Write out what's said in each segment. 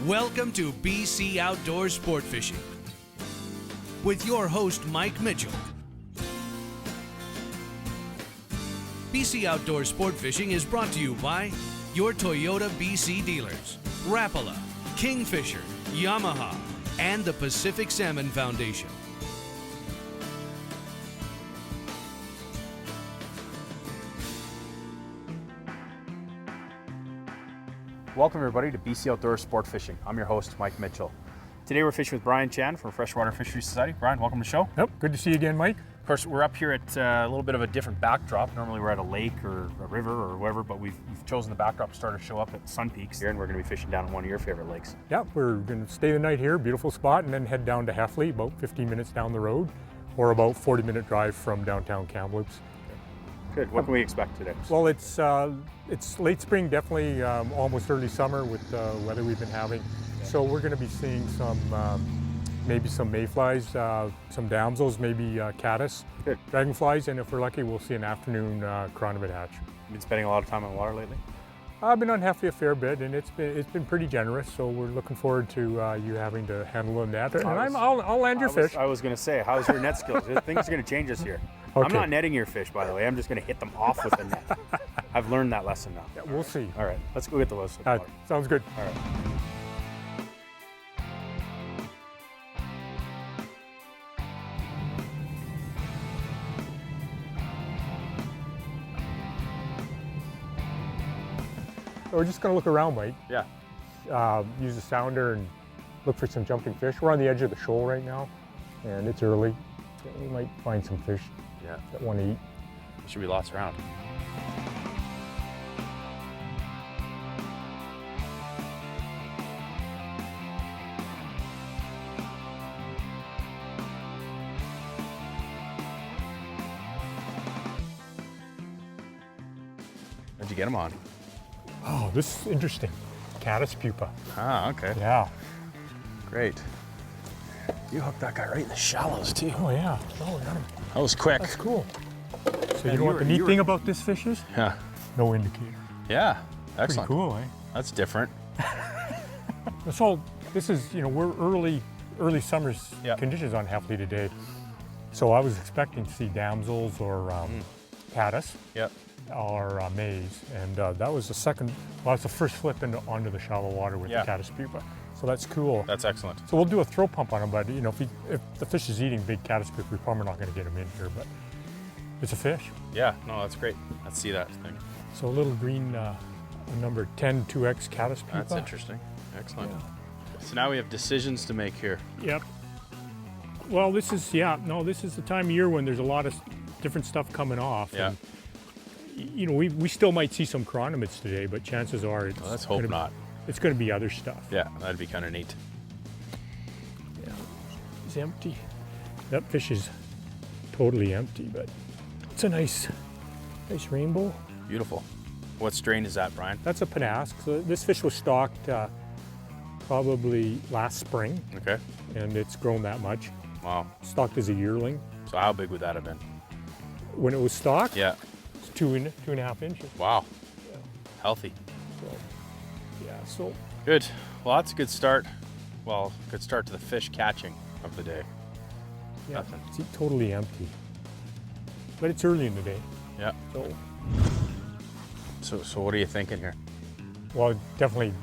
Welcome to BC Outdoor Sport Fishing with your host, Mike Mitchell. BC Outdoor Sport Fishing is brought to you by your Toyota BC dealers, Rapala, Kingfisher, Yamaha, and the Pacific Salmon Foundation. Welcome everybody to BC Outdoor Sport Fishing. I'm your host, Mike Mitchell. Today we're fishing with Brian Chan from Freshwater Fishery Society. Brian, welcome to the show. Yep, good to see you again, Mike. Of course, we're up here at a little bit of a different backdrop. Normally we're at a lake or a river or wherever, but we've chosen the backdrop to start to show up at Sun Peaks here, and we're going to be fishing down in one of your favorite lakes. Yeah, we're going to stay the night here, beautiful spot, and then head down to Heffley, about 15 minutes down the road, or about 40-minute drive from downtown Kamloops. Good. What can we expect today? Well, it's late spring, definitely almost early summer with the weather we've been having. So we're going to be seeing some, maybe some mayflies, some damsels, maybe caddis, Good. dragonflies, and if we're lucky, we'll see an afternoon chironomid hatch. You've been spending a lot of time on the water lately? I've been on Heffley a fair bit, and it's been pretty generous. So we're looking forward to you having to handle a net, and I'll land your fish. I was going to say, how's your net skills? Things are going to change this year. Okay. I'm not netting your fish, by the way. I'm just going to hit them off with the net. I've learned that lesson now. Yeah, we'll see. All right, let's go get the list. Sounds good. All right. So we're just going to look around, Mike. Yeah. Use a sounder and look for some jumping fish. We're on the edge of the shoal right now, and it's early. So we might find some fish that want to eat. There should be lots around. What'd you get them on? Oh, this is interesting. Caddis pupa. Ah, okay. Yeah. Great. You hooked that guy right in the shallows too. Oh yeah. Oh, we got him. That was quick. That's cool. So you know what the neat thing about this fish is? Yeah. No indicator. Yeah. Excellent. Pretty cool, eh? That's different. So this is, we're early summer's conditions on Heffley today. So I was expecting to see damsels or caddis. Yep. Or maize, and that was it's the first flip onto the shallow water with the caddis pupa. So that's cool. That's excellent. So we'll do a throw pump on him, but if the fish is eating big caddis pupa, we're probably not going to get him in here, but it's a fish. Yeah, no, that's great. Let's see that thing. So a little green number 10 2X caddis pupa. That's interesting. Excellent. Yeah. So now we have decisions to make here. Yep. Well, this is the time of year when there's a lot of different stuff coming off. Yeah. And, we still might see some chironomids today, but chances are let's hope not. It's going to be other stuff. Yeah, that'd be kind of neat. Yeah, it's empty. That fish is totally empty, but it's a nice rainbow. Beautiful. What strain is that, Brian? That's a Panask. So this fish was stocked probably last spring. Okay. And it's grown that much. Wow. Stocked as a yearling. So how big would that have been? When it was stocked? Yeah. 2.5 inches. Wow. Yeah. Healthy. So. Good. Well, that's a good start. Well, good start to the fish catching of the day. Yeah, it's totally empty. But it's early in the day. Yeah. So what are you thinking here? Well, definitely,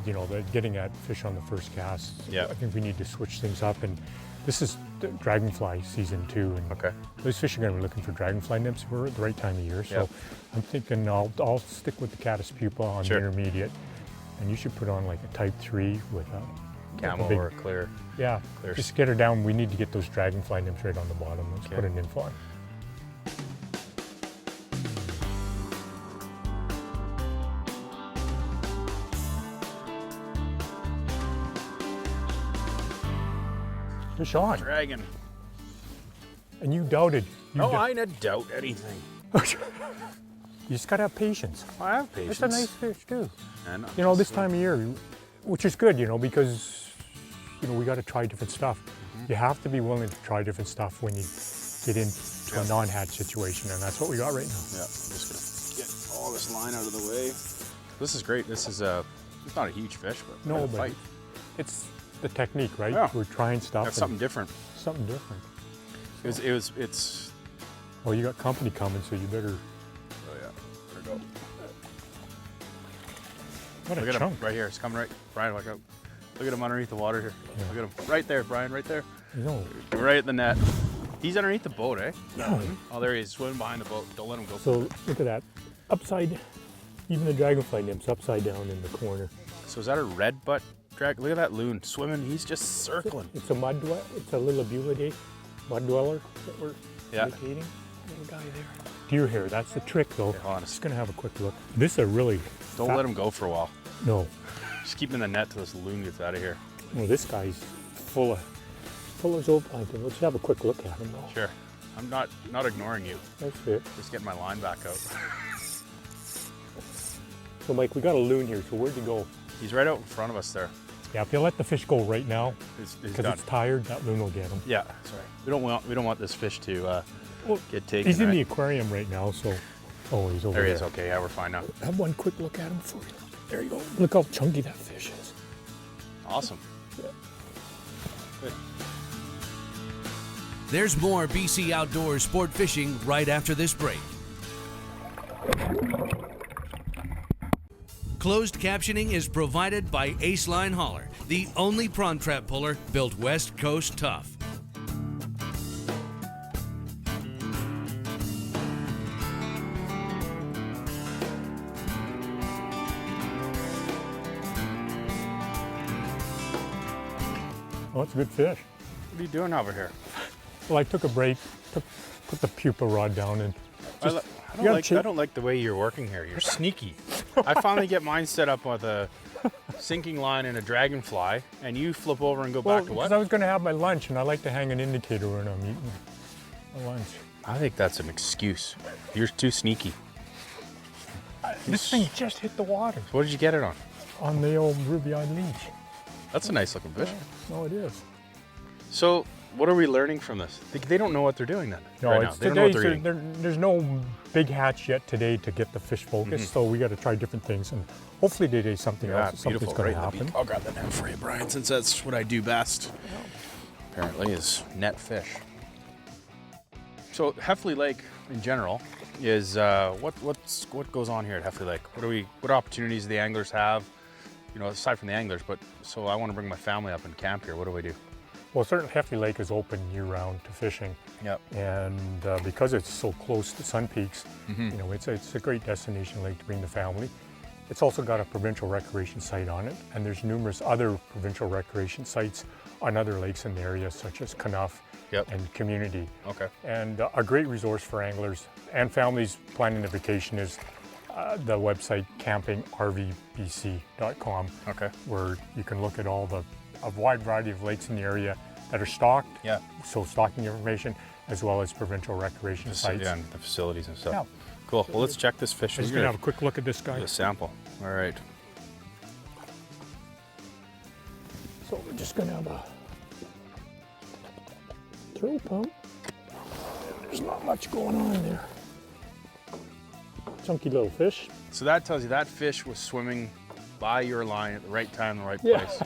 getting at fish on the first cast. Yeah. I think we need to switch things up, and this is the dragonfly season too. And okay. Those fish are going to be looking for dragonfly nymphs. We're at the right time of year, so I'm thinking I'll stick with the caddis pupa on the intermediate, and you should put on like a type 3 with a camel or a clear. Yeah, clear. Just get her down. We need to get those dragonfly nymphs right on the bottom. Let's put a nymph on. Fish on. Dragon. And you doubted. I didn't doubt anything. You just gotta have patience. I have patience. It's a nice fish too. And this time of year, which is good, because we got to try different stuff. You have to be willing to try different stuff when you get into a non-hatch situation, and that's what we got right now. Yeah, I'm just gonna get all this line out of the way. This is great. This is it's not a huge fish, but no, but fight. it's the technique, right? Yeah. We're trying stuff. That's something different. Something different. It's. Well, you got company coming, so you better. Oh yeah, there we go. What Look a at chunk. him right here. It's coming right. Brian, look out. Look at him underneath the water here. Yeah. Look at him right there, Brian. Right there. You know. Right at the net. He's underneath the boat, eh? Yeah. Oh, there he is, swimming behind the boat. Don't let him go. So look at that. Upside. Even the dragonfly nymph's upside down in the corner. So is that a red butt drag? Look at that loon swimming. He's just circling. It's a mud dweller. It's a little abulidae mud dweller that we're Yeah. imitating. Little guy there. Deer hair. That's the trick, though. Okay, hold on. Just gonna have a quick look. This is a really. Don't let him go for a while. No. Just keep him in the net till this loon gets out of here. Well, this guy's full of zooplankton. Let's have a quick look at him, though. Sure. I'm not ignoring you. That's it. Just getting my line back out. So, Mike, we got a loon here. So where'd he go? He's right out in front of us there. Yeah, if you let the fish go right now, He's because done. it's tired, that loon will get him. Yeah, sorry. We don't want this fish to Well, get taken. he's in right? the aquarium right now, so. Oh, he's over There there. he is. Okay, yeah, we're fine now. Have one quick look at him for you. There you go. Look how chunky that fish is. Awesome. Yeah. Good. There's more BC Outdoors sport fishing right after this break. Closed captioning is provided by Ace Line Hauler, the only prawn trap puller built West Coast tough. Oh, it's a good fish. What are you doing over here? Well, I took a break, put the pupa rod down, and I just, don't like the way you're working here. You're sneaky. I finally get mine set up with a sinking line and a dragonfly, and you flip over and go well, back to because what? I was going to have my lunch, and I like to hang an indicator when I'm eating my lunch. I think that's an excuse. You're too sneaky. This thing just hit the water What did you get it on? the old ruby-eyed leech. That's a nice looking fish. No, it is. So, what are we learning from this? They don't know what they're doing then. No, right it's now. They don't know what today. they're eating. There's no big hatch yet today to get the fish focused, so we got to try different things, and hopefully today something else, something's going to happen. I'll grab the net for you, Brian, since that's what I do best. Apparently, is net fish. So Heffley Lake in general is what goes on here at Heffley Lake? What opportunities do the anglers have? You know, aside from the anglers, but so I want to bring my family up and camp here. What do we do? Well, certainly Heffley Lake is open year-round to fishing. Yep. And because it's so close to Sun Peaks, you know, it's a great destination lake to bring the family. It's also got a provincial recreation site on it, and there's numerous other provincial recreation sites on other lakes in the area, such as Knuff and Community. Okay. And a great resource for anglers and families planning their vacation is the website campingrvbc.com, where you can look at a wide variety of lakes in the area that are stocked. Yeah. So stocking information, as well as provincial recreation sites. Yeah, and the facilities and stuff. Yeah. Cool. Well, let's check this fish. I'm just gonna have a quick look at this guy. A sample. All right. So we're just gonna have a throw pump. There's not much going on there. Chunky little fish. So that tells you that fish was swimming by your line at the right time, the right Yeah. place.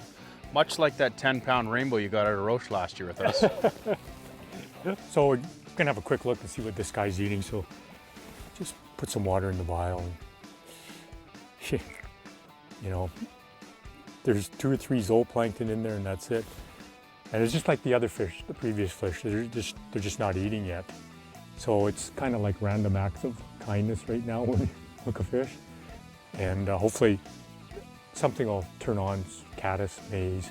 Much like that 10-pound rainbow you got out of Roche last year with us. So we're gonna have a quick look and see what this guy's eating. So just put some water in the vial. And, you know, there's 2 or 3 zooplankton in there, and that's it. And it's just like the other fish, the previous fish. They're just not eating yet. So it's kind of like random acts of kindness right now when you hook a fish. And hopefully something will turn on, caddis, maize,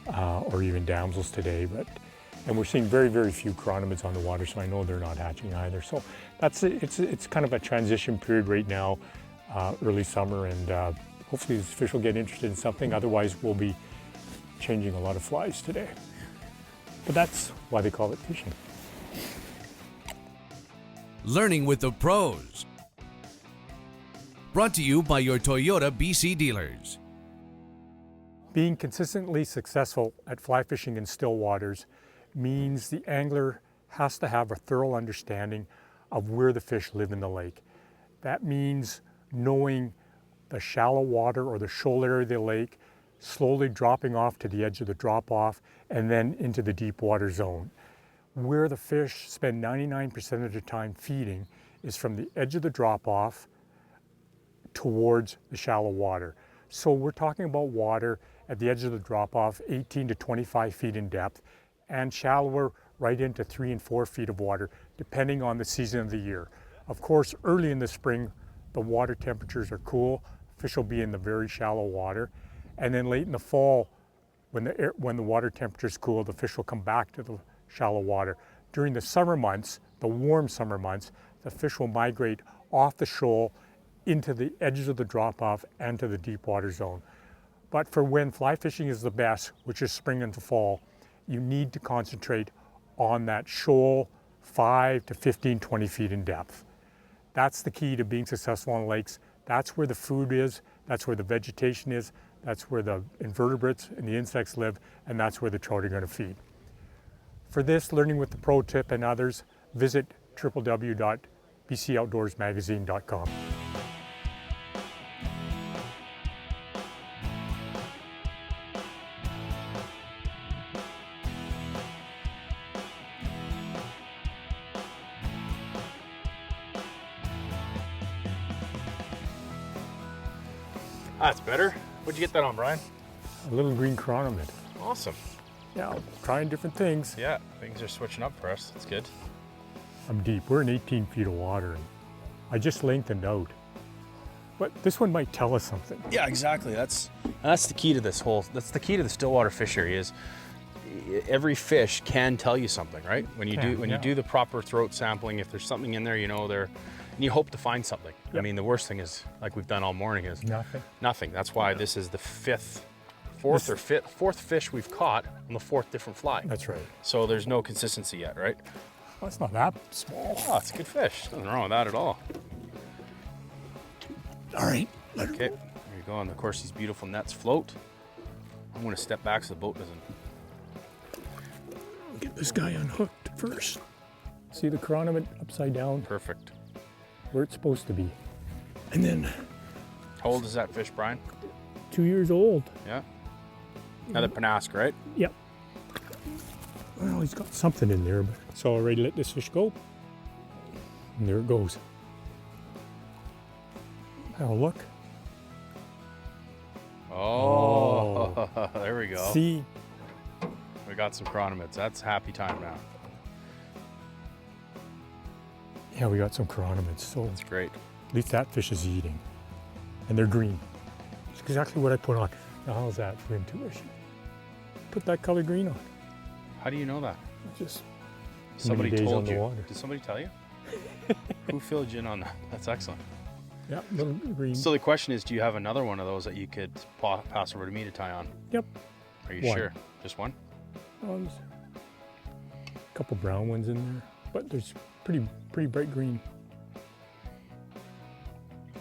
or even damsels today. And we're seeing very, very few chironomids on the water, so I know they're not hatching either. So it's kind of a transition period right now, early summer, and hopefully this fish will get interested in something. Otherwise, we'll be changing a lot of flies today. But that's why they call it fishing. Learning with the pros. Brought to you by your Toyota BC dealers. Being consistently successful at fly fishing in still waters means the angler has to have a thorough understanding of where the fish live in the lake. That means knowing the shallow water or the shoal area of the lake, slowly dropping off to the edge of the drop-off and then into the deep water zone. Where the fish spend 99% of their time feeding is from the edge of the drop-off towards the shallow water. So we're talking about water at the edge of the drop-off, 18 to 25 feet in depth, and shallower right into 3 and 4 feet of water, depending on the season of the year. Of course, early in the spring, the water temperatures are cool. Fish will be in the very shallow water. And then late in the fall, when the water temperature is cool, the fish will come back to the shallow water. During the summer months, the warm summer months, the fish will migrate off the shoal into the edges of the drop-off and to the deep water zone. But for when fly fishing is the best, which is spring into fall, you need to concentrate on that shoal 5 to 15, 20 feet in depth. That's the key to being successful on lakes. That's where the food is, that's where the vegetation is, that's where the invertebrates and the insects live, and that's where the trout are going to feed. For this, Learning with the Pro Tip and others, visit www.bcoutdoorsmagazine.com. That's better. What'd you get that on, Brian? A little green chronomid. Awesome. Yeah, trying different things. Yeah, things are switching up for us. That's good. I'm deep. We're in 18 feet of water. And I just lengthened out. But this one might tell us something. Yeah, exactly. That's the key to this that's the key to the stillwater fishery is every fish can tell you something, right? When you do the proper throat sampling, if there's something in there, you know and you hope to find something. Yep. I mean, the worst thing is, like we've done all morning, is nothing. That's why this is the fourth fish we've caught on the 4th different fly. That's right. So there's no consistency yet, right? Well, it's not that small. Oh, it's a good fish. Nothing wrong with that at all. All right. Okay, there you go. And of course, these beautiful nets float. I'm going to step back so the boat doesn't. Get this guy unhooked first. See the chronomid upside down? Perfect. Where it's supposed to be. And then. How old is that fish, Brian? 2 years old. Yeah. Another Penasque, right? Yep. Well, he's got something in there, but so I already let this fish go. And there it goes. Now look. Oh. There we go. See? We got some chronomids. That's happy time now. Yeah, we got some chronomids. So that's great. At least that fish is eating. And they're green. It's exactly what I put on. Now, how's that for intuition? Put that color green on. How do you know that? Just somebody told you. Water. Did somebody tell you? Who filled you in on that? That's excellent. Yeah, little green. So the question is, do you have another one of those that you could pass over to me to tie on? Yep. Are you sure? Just one? There's a couple brown ones in there, but there's pretty bright green.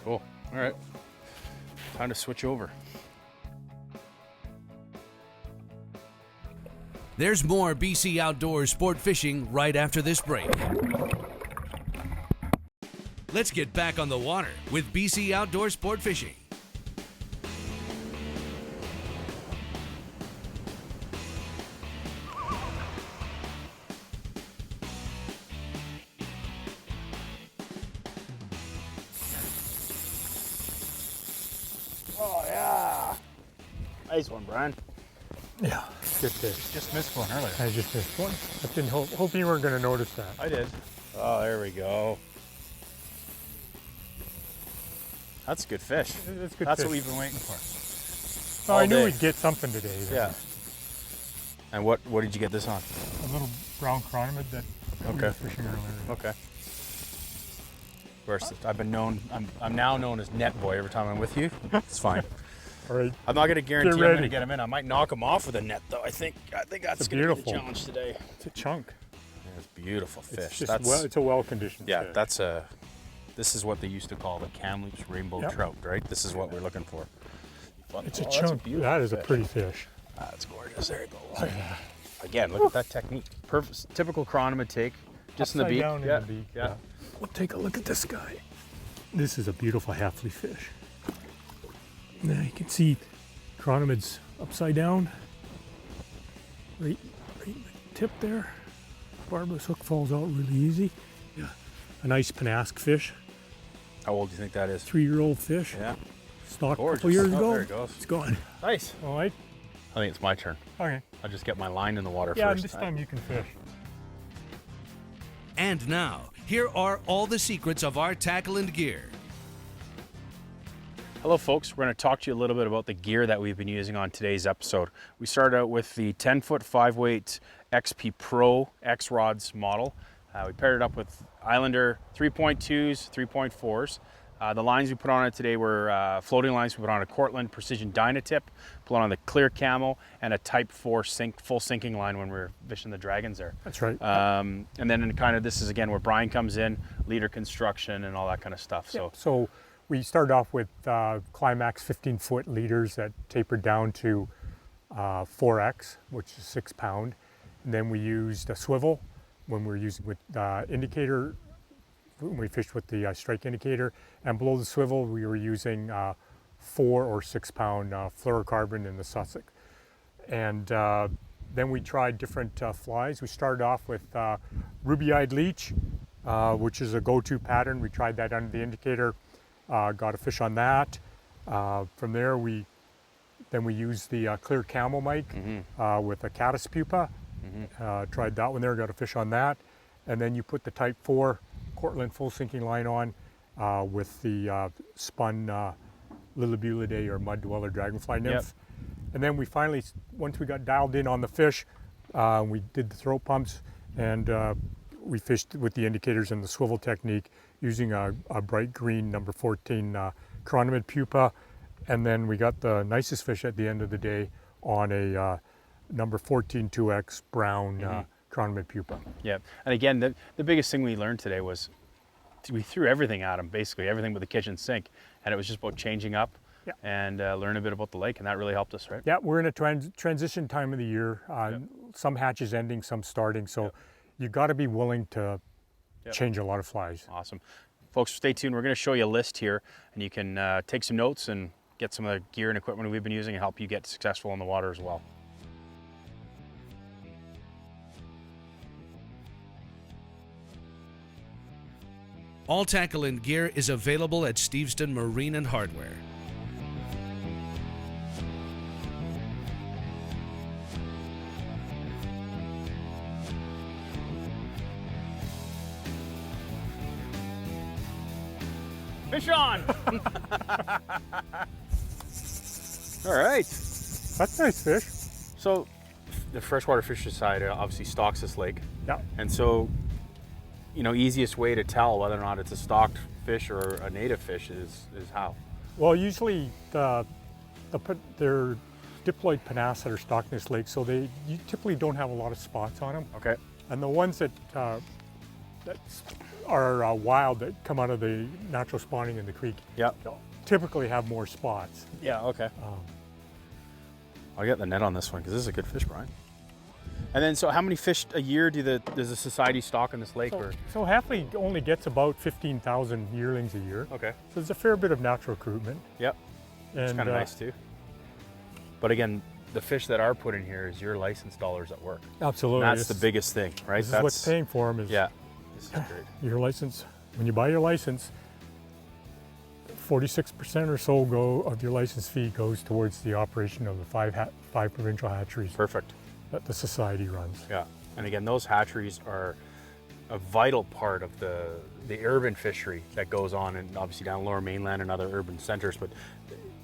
Cool. All right. Time to switch over. There's more BC Outdoors sport fishing right after this break. Let's get back on the water with BC Outdoor Sport Fishing. Oh yeah. Nice one, Brian. Yeah, good fish. Just missed one earlier. I just missed one. I didn't hope you weren't going to notice that. I did. Oh, there we go. That's a good fish. That's good. That's fish. what we've been waiting for. Oh, I knew we'd get something today. Yeah. And what did you get this on? A little brown chronomid that we were fishing earlier. Okay. Of course, I'm now known as Net Boy every time I'm with you. It's fine. All right. I'm not going to guarantee I'm going to get him in. I might knock him off with a net, though. I think that's going to be the challenge today. It's a chunk. Yeah, it's a beautiful fish. It's a well-conditioned fish. Yeah, this is what they used to call the Kamloops rainbow trout, right? This is what we're looking for. But, it's a chunk. That is a pretty fish. That's gorgeous. There you go. Oh, yeah. Again, look at that technique. Perfect, typical chronomid take. Just in the beak. Down in the beak. Yeah. Well, take a look at this guy. This is a beautiful Heffley fish. Now you can see chronomids upside down, right in the tip there. Barbless hook falls out really easy. Yeah, a nice Penasque fish, How old do you think that is? 3-year-old fish. Yeah. Stocked a Gorgeous. couple years Oh, ago. there it goes. It's gone. Nice. All right. I think it's my turn. Okay. I'll just get my line in the water Yeah, first. this time you can fish. And now, here are all the secrets of our tackle and gear. Hello folks, we're going to talk to you a little bit about the gear that we've been using on today's episode. We started out with the 10-foot 5-weight XP Pro X-Rods model. We paired it up with Islander 3.2s, 3.4s. The lines we put on it today were floating lines. We put on a Cortland Precision Dynatip, put on the Clear Camo, and a Type 4 full sinking line when we were fishing the Dragons there. That's right. And then in kind of this is again where Brian comes in, leader construction and all that kind of stuff. So we started off with Climax 15-foot leaders that tapered down to 4X, which is 6 pound. And then we used a swivel when we were using with indicator, when we fished with the strike indicator. And below the swivel, we were using 4 or 6 pound fluorocarbon in the Sussex. And then we tried different flies. We started off with ruby-eyed leech, which is a go-to pattern. We tried that under the indicator. Got a fish on that. From there, we used the Clear Camo mic with a caddis pupa. Tried that one there, got a fish on that. And then you put the Type 4 Cortland full sinking line on with the spun Lilibulidae or mud dweller dragonfly nymph. Yep. And then we finally, once we got dialed in on the fish, we did the throat pumps and we fished with the indicators and the swivel technique using a bright green number 14 chironomid pupa. And then we got the nicest fish at the end of the day on a number 14 2X brown chironomid pupa. Yeah, and again, the biggest thing we learned today was we threw everything at him, basically everything but the kitchen sink, and it was just about changing up and learn a bit about the lake, and that really helped us, right? Yeah, we're in a transition time of the year. Some hatches ending, some starting, so you got to be willing to change a lot of flies. Awesome. Folks, stay tuned. We're going to show you a list here, and you can take some notes and get some of the gear and equipment we've been using and help you get successful in the water as well. All tackle and gear is available at Steveston Marine and Hardware. Fish on! All right. That's a nice fish. So the Freshwater Fisheries Society obviously stocks this lake. Yeah. And so, you know, easiest way to tell whether or not it's a stocked fish or a native fish is how? Well, usually they're diploid Penasque that are stocked in this lake, so you typically don't have a lot of spots on them. Okay. And the ones that are wild that come out of the natural spawning in the creek typically have more spots. Yeah, okay. I'll get the net on this one because this is a good fish, Brian. And then, so how many fish a year does the society stock in this lake? So Heffley only gets about 15,000 yearlings a year. Okay. So there's a fair bit of natural recruitment. Yep. It's kind of nice too. But again, the fish that are put in here is your license dollars at work. Absolutely. And that's the biggest thing, right? This is what's paying for them is this is great. Your license. When you buy your license, 46% or so of your license fee goes towards the operation of the five provincial hatcheries. Perfect. That the society runs. Yeah, and again, those hatcheries are a vital part of the urban fishery that goes on, and obviously down Lower Mainland and other urban centers. But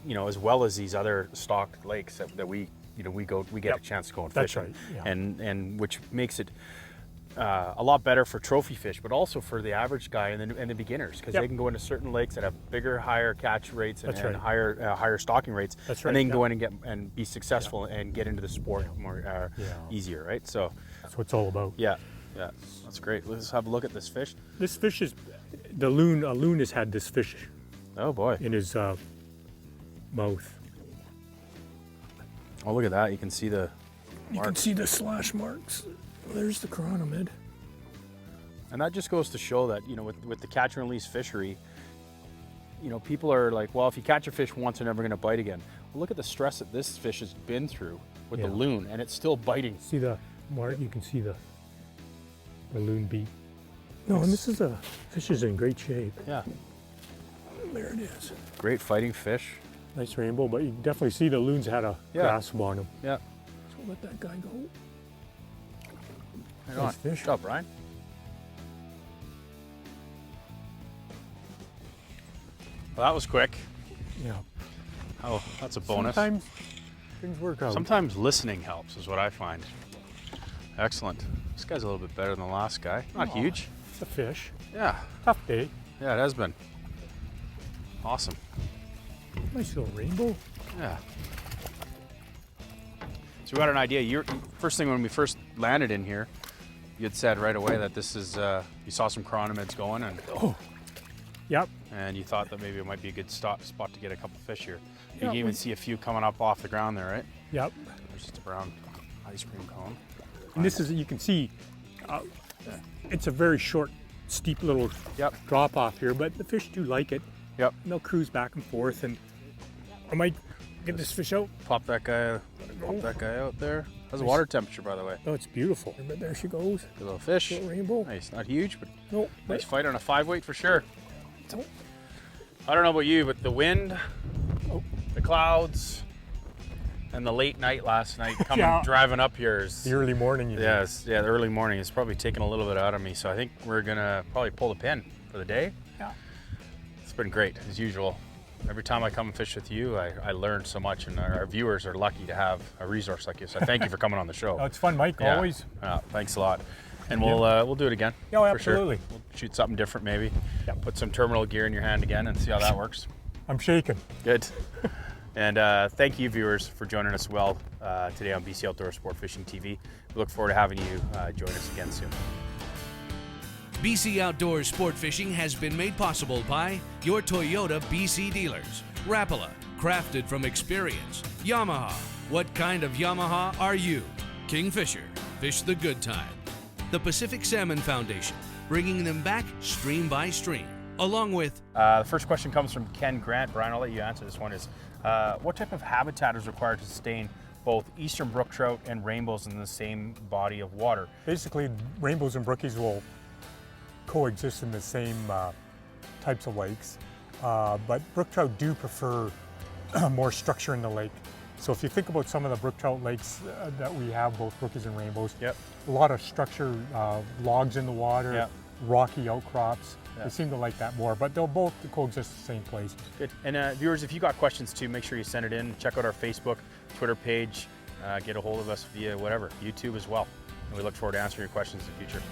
you know, as well as these other stocked lakes that we get a chance to go and fish. That's right. Yeah. And which makes it a lot better for trophy fish, but also for the average guy and the beginners, because they can go into certain lakes that have bigger, higher catch rates and higher stocking rates, and they can go in and be successful and get into the sport more easier, right? So that's what it's all about. Yeah, that's great. Let's have a look at this fish. This fish is a loon has had this fish. Oh boy! In his mouth. Oh, look at that! You can see the marks. You can see the slash marks. There's the chironomid. And that just goes to show that, you know, with the catch and release fishery, you know, people are like, well, if you catch a fish once, they're never going to bite again. Look at the stress that this fish has been through with the Yeah. loon, and it's still biting. See the mark? You can see the loon beak. No, and this is a fish is in great shape. Yeah, There it is. great fighting fish. Nice rainbow, but you can definitely see the loon's had a Yeah. grasp on him. Yeah. So let that guy go. Hang Nice on. fish. Good job, Brian. Well, that was quick. Yeah. Oh, that's a bonus. Sometimes things work out. Sometimes listening helps, is what I find. Excellent. This guy's a little bit better than the last guy. Not Aw. huge. It's a fish. Yeah. Tough day. Yeah, it has been. Awesome. Nice little rainbow. Yeah. So we got an idea. First thing when we first landed in here, you had said right away that this is, you saw some chironomids going Oh. Yep. and you thought that maybe it might be a good spot to get a couple fish here. You Yeah, can even see a few coming up off the ground there, right? Yep. There's just a brown ice cream cone. And this is, you can see, it's a very short, steep little Yep. drop off here, but the fish do like it. Yep. And they'll cruise back and forth, and I might get this fish out. Pop that guy out there. How's the water temperature, by the way? Oh, it's beautiful. But there she goes. Good little fish. Little rainbow. Nice, not huge, but No, nice fight on a 5-weight for sure. Oh. I don't know about you, but the wind, Oh. the clouds, and the late night last night coming Yeah. driving up here is The early morning. You mean. the early morning is probably taking a little bit out of me. So I think we're gonna probably pull the pin for the day. Yeah. It's been great as usual. Every time I come and fish with you, I learn so much, and our viewers are lucky to have a resource like you. So thank you for coming on the show. Oh, it's fun, Mike. Yeah. Always. Thanks a lot. And we'll do it again. Yeah, for sure. absolutely. We'll shoot something different maybe. Yeah. Put some terminal gear in your hand again and see how that works. I'm shaking. Good. And thank you, viewers, for joining us today on BC Outdoor Sport Fishing TV. We look forward to having you join us again soon. BC Outdoor Sport Fishing has been made possible by your Toyota BC dealers. Rapala, crafted from experience. Yamaha, what kind of Yamaha are you? Kingfisher, fish the good time. The Pacific Salmon Foundation, bringing them back stream by stream. Along with The first question comes from Ken Grant. Brian, I'll let you answer this one. Is what type of habitat is required to sustain both eastern brook trout and rainbows in the same body of water? Basically, rainbows and brookies will coexist in the same types of lakes, but brook trout do prefer more structure in the lake. So if you think about some of the brook trout lakes that we have, both brookies and rainbows, Yep. a lot of structure, logs in the water, Yep. rocky outcrops. Yeah. They seem to like that more, but they'll both coexist in the same place. Good. And viewers, if you got questions too, make sure you send it in. Check out our Facebook, Twitter page. Get a hold of us via whatever, YouTube as well. And we look forward to answering your questions in the future.